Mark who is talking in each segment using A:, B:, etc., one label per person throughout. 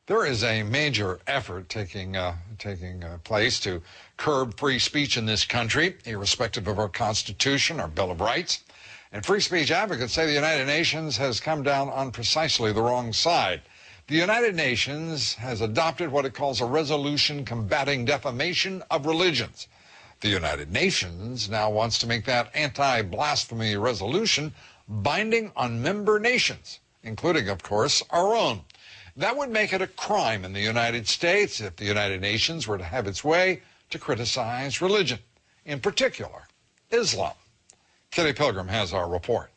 A: There is a major effort taking place to curb free speech in this country, irrespective of our Constitution, our Bill of Rights. And free speech advocates say the United Nations has come down on precisely the wrong side. The United Nations has adopted what it calls a resolution combating defamation of religions. The United Nations now wants to make that anti-blasphemy resolution binding on member nations, including, of course, our own. That would make it a crime in the United States if the United Nations were to have its way to criticize religion, in particular, Islam. Kitty Pilgrim has our report.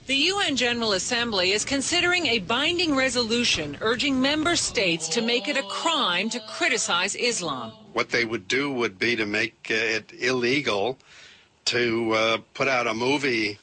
B: The UN General Assembly is considering a binding resolution urging member states to make it a crime to criticize Islam.
C: What they would do would be to make it illegal to put out a movie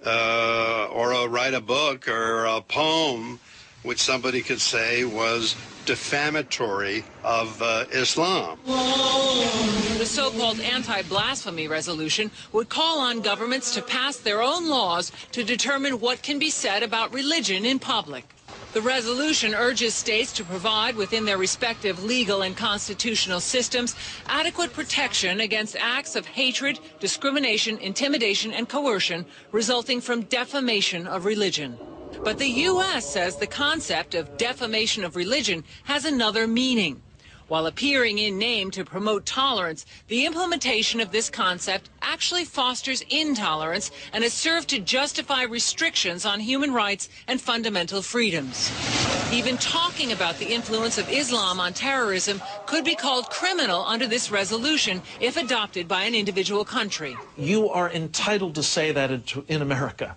C: or write a book or a poem which somebody could say was defamatory of Islam.
B: The so-called Anti-Blasphemy Resolution would call on governments to pass their own laws to determine what can be said about religion in public. The resolution urges states to provide within their respective legal and constitutional systems adequate protection against acts of hatred, discrimination, intimidation, and coercion resulting from defamation of religion. But the U.S. says the concept of defamation of religion has another meaning. While appearing in name to promote tolerance, the implementation of this concept actually fosters intolerance and has served to justify restrictions on human rights and fundamental freedoms. Even talking about the influence of Islam on terrorism could be called criminal under this resolution if adopted by an individual country.
D: You are entitled to say that in America,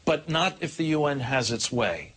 D: but not if the UN has its way.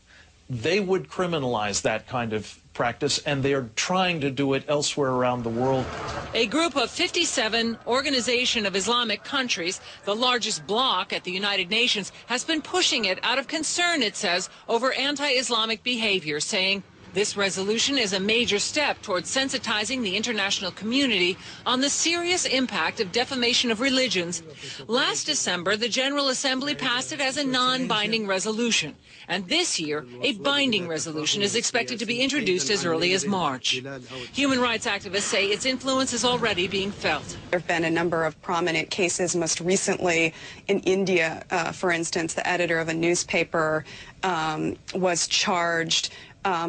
D: They would criminalize that kind of practice, and they are trying to do it elsewhere around the world.
B: A group of 57 Organization of Islamic Countries, the largest bloc at the United Nations, has been pushing it out of concern, it says, over anti-Islamic behavior, saying this resolution is a major step towards sensitizing the international community on the serious impact of defamation of religions. Last December, the General Assembly passed it as a non-binding resolution. And this year, a binding resolution is expected to be introduced as early as March. Human rights activists say its influence is already being felt.
E: There have been a number of prominent cases, most recently in India, for instance, the editor of a newspaper was charged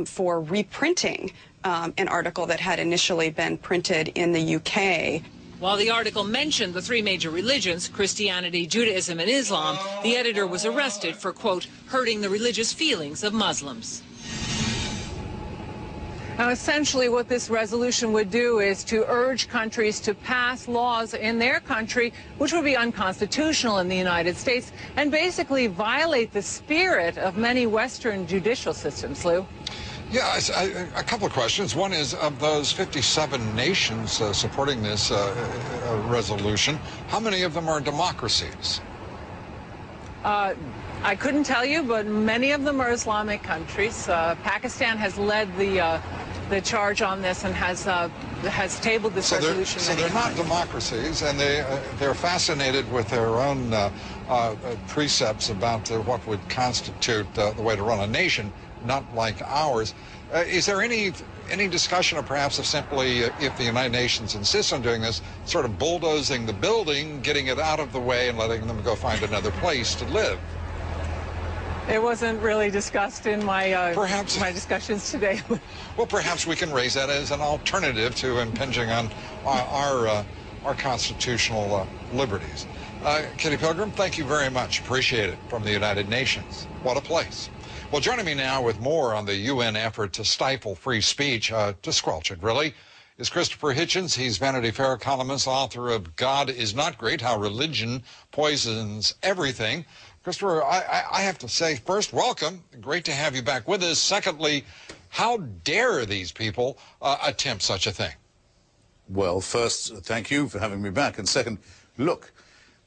E: for reprinting an article that had initially been printed in the UK.
B: While the article mentioned the three major religions, Christianity, Judaism, and Islam, the editor was arrested for, quote, hurting the religious feelings of Muslims. Now, essentially what this resolution would do is to urge countries to pass laws in their country which would be unconstitutional in the United States and basically violate the spirit of many Western judicial systems, Lou.
A: Yeah, a couple of questions. One is, of those 57 nations supporting this resolution, how many of them are democracies?
B: I couldn't tell you, but many of them are Islamic countries. Pakistan has led the charge on this and has tabled this resolution.
A: So they're not democracies, and they're fascinated with their own precepts about what would constitute the way to run a nation, not like ours. Is there any discussion, or perhaps of simply, if the United Nations insists on doing this, sort of bulldozing the building, getting it out of the way, and letting them go find another place to live?
B: It wasn't really discussed in my my discussions today.
A: Well, perhaps we can raise that as an alternative to impinging on our constitutional liberties. Kitty Pilgrim, thank you very much. Appreciate it, from the United Nations. What a place. Well, joining me now with more on the UN effort to stifle free speech, to squelch it, really, is Christopher Hitchens. He's Vanity Fair columnist, author of God is Not Great, How Religion Poisons Everything. Christopher, I have to say, first, welcome. Great to have you back with us. Secondly, how dare these people attempt such a thing?
F: Well, first, thank you for having me back. And second, look,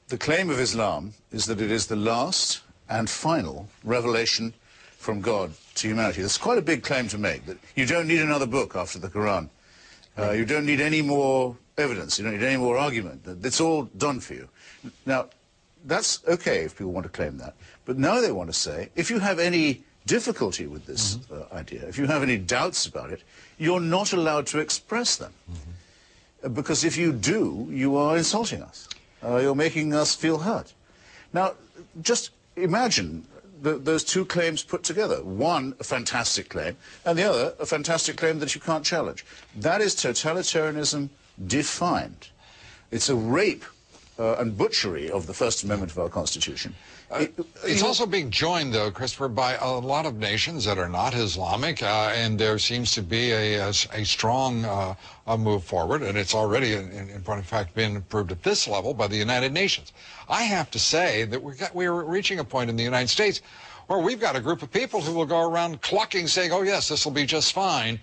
F: the claim of Islam is that it is the last and final revelation from God to humanity. That's quite a big claim to make, that you don't need another book after the Quran. You don't need any more evidence. You don't need any more argument. It's all done for you. Now, that's okay if people want to claim that. But now they want to say, if you have any difficulty with this idea, if you have any doubts about it, you're not allowed to express them. Because if you do, you are insulting us. You're making us feel hurt. Now, just imagine those two claims put together. One, a fantastic claim, and the other, a fantastic claim that you can't challenge. That is totalitarianism defined. It's a rape and butchery of the First Amendment of our Constitution.
A: It's also being joined, though, Christopher, by a lot of nations that are not Islamic, and there seems to be a strong move forward, and it's already, in point of fact, been approved at this level by the United Nations. I have to say that we're reaching a point in the United States where we've got a group of people who will go around clucking, saying, oh, yes, this will be just fine,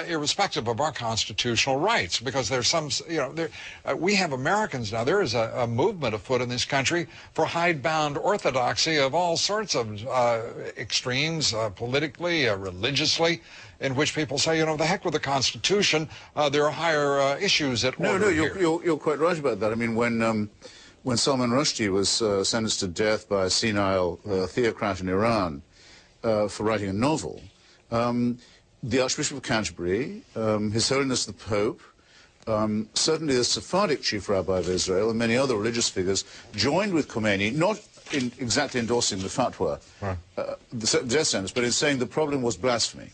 A: irrespective of our constitutional rights, because there's some, you know, we have Americans now. There is a movement afoot in this country for hidebound orthodoxy of all sorts of extremes, politically, religiously, in which people say, you know, the heck with the Constitution, there are higher issues at order here.
F: You're quite right about that. I mean, when Salman Rushdie was sentenced to death by a senile theocrat in Iran for writing a novel, the Archbishop of Canterbury, His Holiness the Pope, certainly the Sephardic chief rabbi of Israel, and many other religious figures joined with Khomeini, not in exactly endorsing the fatwa, the death sentence, but in saying the problem was blasphemy.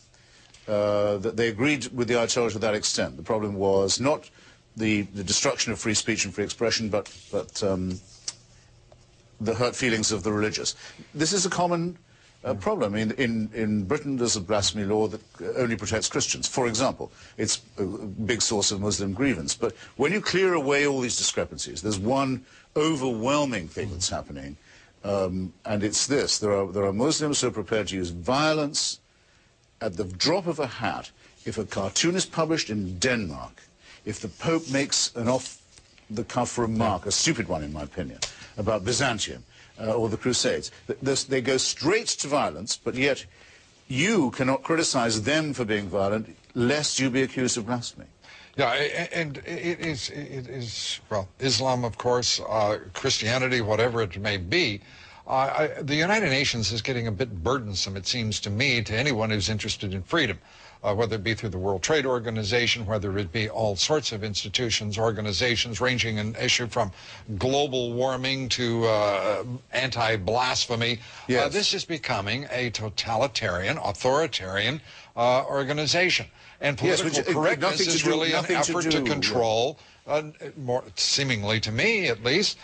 F: That they agreed with the Ayatollah to that extent. The problem was not the destruction of free speech and free expression, but the hurt feelings of the religious. This is a common problem. I mean, in Britain, there's a blasphemy law that only protects Christians, for example. It's a big source of Muslim grievance. But when you clear away all these discrepancies, there's one overwhelming thing that's happening, and it's this. There are Muslims who are prepared to use violence at the drop of a hat. If a cartoon is published in Denmark, if the Pope makes an off-the-cuff remark, a stupid one in my opinion, about Byzantium or the Crusades, they go straight to violence, but yet you cannot criticize them for being violent, lest you be accused of blasphemy.
A: Yeah, and it is well, Islam, of course, Christianity, whatever it may be. The United Nations is getting a bit burdensome, it seems to me, to anyone who's interested in freedom. Whether it be through the World Trade Organization, whether it be all sorts of institutions, organizations, ranging in issue from global warming to anti-blasphemy.
F: Yes.
A: This is becoming a totalitarian, authoritarian organization. And political correctness is really an effort to control, more seemingly to me at least,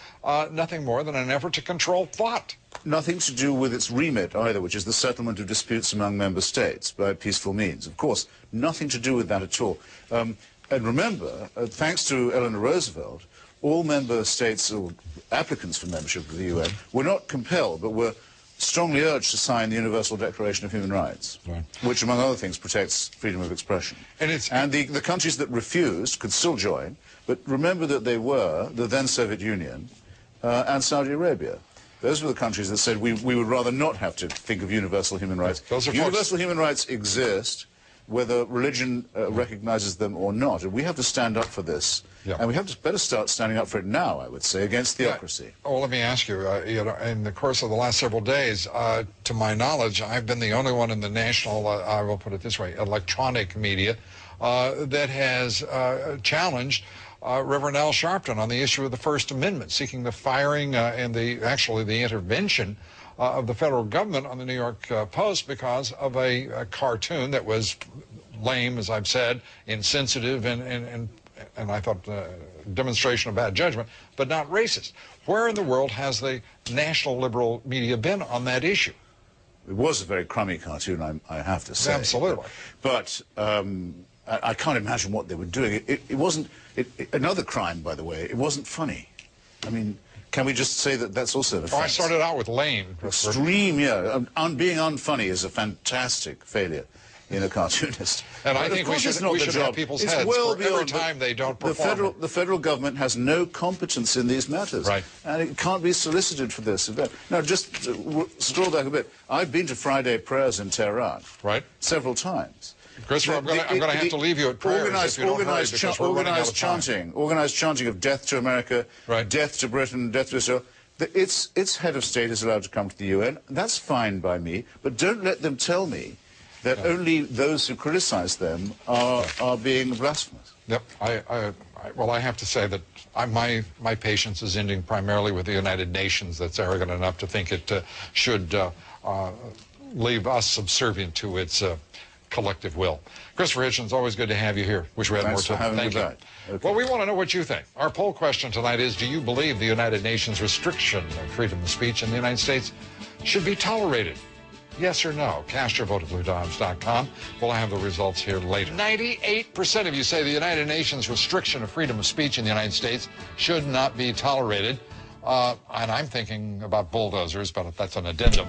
A: nothing more than an effort to control thought.
F: Nothing to do with its remit either, which is the settlement of disputes among member states by peaceful means. Of course, nothing to do with that at all. And remember, thanks to Eleanor Roosevelt, all member states or applicants for membership of the UN were not compelled, but were strongly urged to sign the Universal Declaration of Human Rights, which, among other things, protects freedom of expression. And the countries that refused could still join, but remember that they were the then Soviet Union and Saudi Arabia. Those were the countries that said we would rather not have to think of universal human rights. Universal human rights exist, whether religion recognizes them or not. And we have to stand up for this. And we have to better start standing up for it now, I would say, against theocracy.
A: Well, let me ask you, you know, in the course of the last several days, to my knowledge, I've been the only one in the national, I will put it this way, electronic media that has challenged Reverend Al Sharpton on the issue of the First Amendment, seeking the firing and actually the intervention of the federal government on the New York Post because of a cartoon that was lame, as I've said, insensitive, and I thought demonstration of bad judgment, but not racist. Where in the world has the national liberal media been on that issue?
F: It was a very crummy cartoon, I have to say.
A: Absolutely.
F: But I can't imagine what they were doing. It wasn't, another crime, by the way, it wasn't funny. I mean, can we just say that that's also an offense?
A: Oh, I started out with lame.
F: Extreme, yeah. Being unfunny is a fantastic failure in a cartoonist.
A: And I think we should have people's heads for every time they don't perform.
F: The federal government has no competence in these matters.
A: Right.
F: And it can't be solicited for this event. Now, just scroll back a bit. I've been to Friday prayers in Tehran.
A: Right.
F: Several times.
A: Christopher, I'm going to have to leave you at prayers if you don't hurry, because we're running out of time.
F: Organized chanting of death to America, death to Britain, death to Israel. its head of state is allowed to come to the UN. That's fine by me, but don't let them tell me that only those who criticize them are being blasphemous.
A: Yep. Well, I have to say that my patience is ending primarily with the United Nations that's arrogant enough to think it should leave us subservient to its collective will. Christopher Hitchens, always good to have you here. Wish we had more time. Thank you.
F: Okay.
A: Well, we want to know what you think. Our poll question tonight is, do you believe the United Nations restriction of freedom of speech in the United States should be tolerated? Yes or no? Cast your vote at BlueDimes.com. We'll have the results here later. 98% of you say the United Nations restriction of freedom of speech in the United States should not be tolerated. And I'm thinking about bulldozers, but that's an addendum.